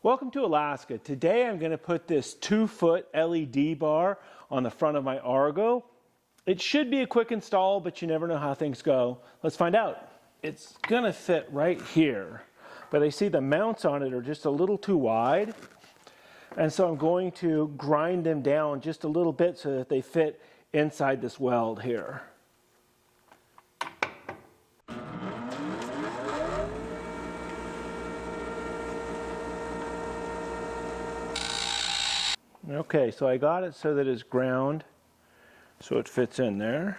Welcome to Alaska. Today I'm going to put this 2-foot LED bar on the front of my Argo. It should be a quick install, but you never know how things go. Let's find out. It's going to fit right here, but I see the mounts on it are just a little too wide, and so I'm going to grind them down just a little bit so that they fit inside this weld here. Okay, so I got it so that it's ground, so it fits in there.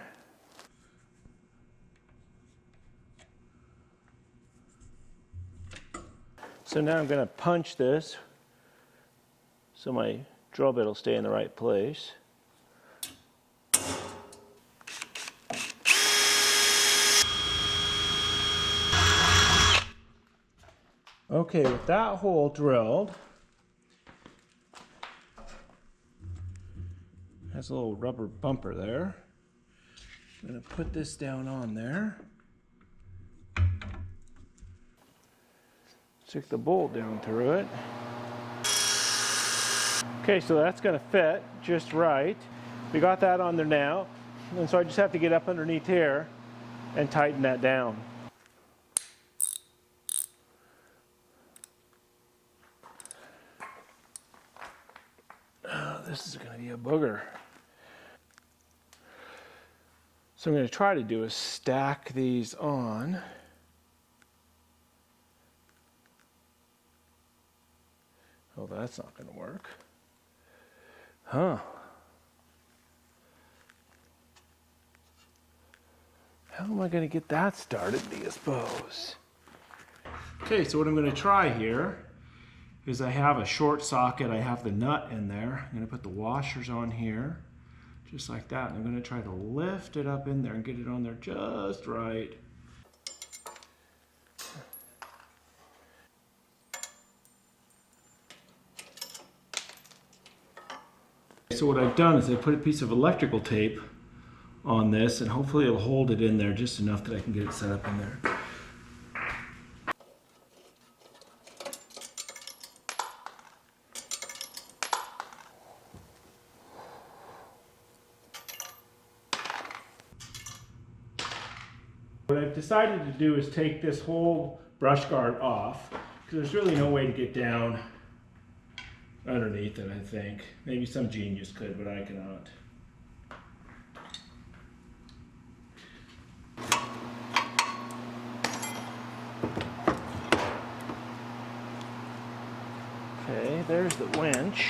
So now I'm going to punch this so my drill bit will stay in the right place. Okay, with that hole drilled, has a little rubber bumper there. I'm going to put this down on there. Stick the bolt down through it. Okay, so that's going to fit just right. We got that on there now, and so I just have to get up underneath here and tighten that down. Oh, this is going to be a booger. So I'm going to try to do is stack these on. Oh, that's not going to work. Huh. How am I going to get that started, do you suppose? Okay, so what I'm going to try here is I have a short socket. I have the nut in there. I'm going to put the washers on here, just like that. And I'm going to try to lift it up in there and get it on there just right. So what I've done is I put a piece of electrical tape on this, and hopefully it'll hold it in there just enough that I can get it set up in there. What I've decided to do is take this whole brush guard off, because there's really no way to get down underneath it, I think. Maybe some genius could, but I cannot. Okay, there's the winch.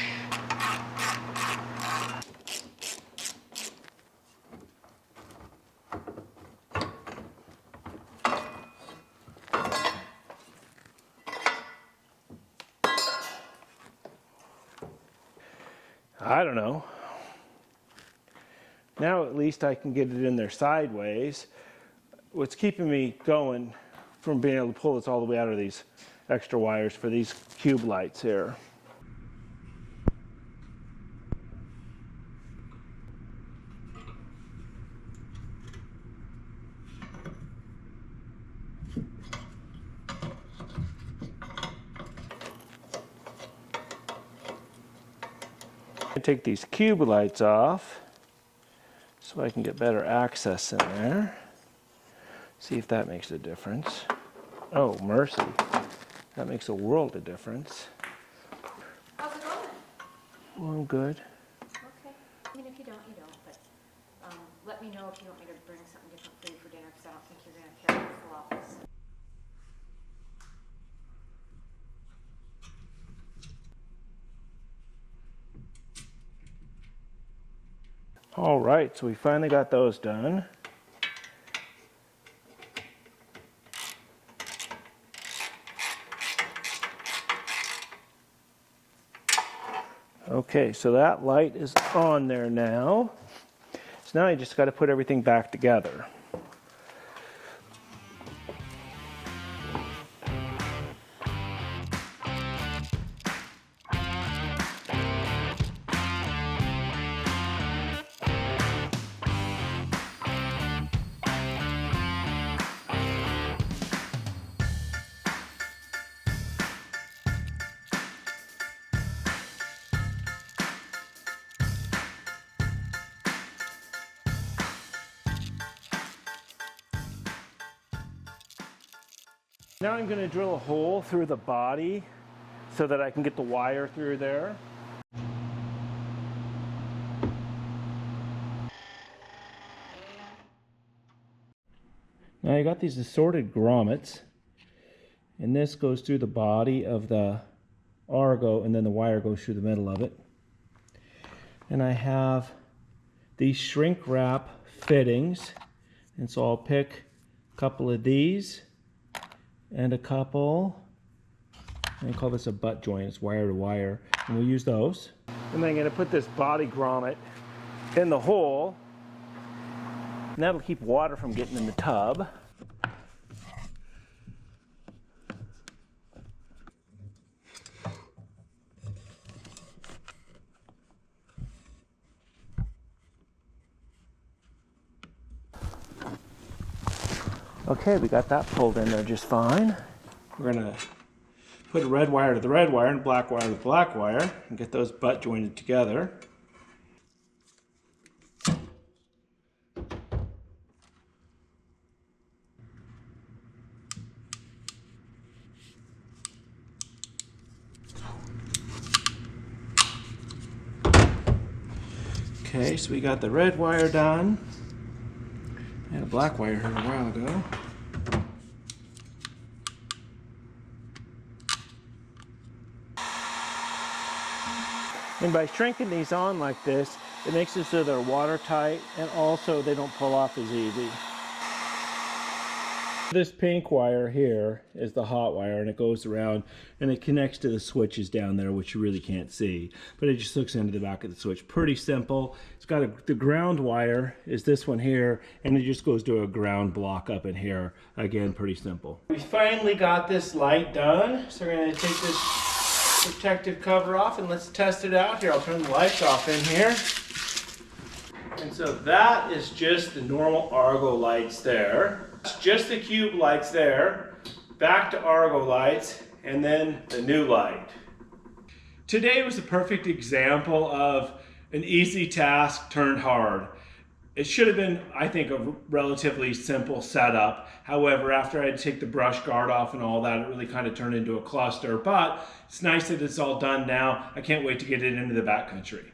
I don't know. Now at least I can get it in there sideways. What's keeping me going from being able to pull this all the way out of these extra wires for these cube lights here. Take these cube lights off so I can get better access in there. See if that makes a difference. Oh, mercy. That makes a world of difference. How's it going? Well, I'm good. Okay. I mean, if you don't, you don't. But let me know if you want me to bring something different for you for dinner, because I don't think you're going to carry the full office. All right, so we finally got those done. Okay, so that light is on there now. So now I just got to put everything back together. Now I'm going to drill a hole through the body so that I can get the wire through there. Now I got these assorted grommets, and this goes through the body of the Argo, and then the wire goes through the middle of it. And I have these shrink wrap fittings, and so I'll pick a couple of these and a couple, I call this a butt joint, it's wire to wire, and we'll use those. And then I'm going to put this body grommet in the hole, and that'll keep water from getting in the tub. Okay, we got that pulled in there just fine. We're gonna put a red wire to the red wire and black wire to the black wire and get those butt jointed together. Okay, so we got the red wire done. I had a black wire here a while ago. And by shrinking these on like this, it makes it so they're watertight, and also they don't pull off as easy. This pink wire here is the hot wire, and it goes around and it connects to the switches down there, which you really can't see, but it just hooks into the back of the switch. Pretty simple. It's got the ground wire is this one here, and it just goes to a ground block up in here. Again, pretty simple. We finally got this light done, so we're going to take this protective cover off and let's test it out here. I'll turn the lights off in here. And so that is just the normal Argo lights there. It's just the cube lights there, back to Argo lights, and then the new light. Today was a perfect example of an easy task turned hard. It should have been, I think, a relatively simple setup. However, after I had to take the brush guard off and all that, it really kind of turned into a cluster. But it's nice that it's all done now. I can't wait to get it into the backcountry.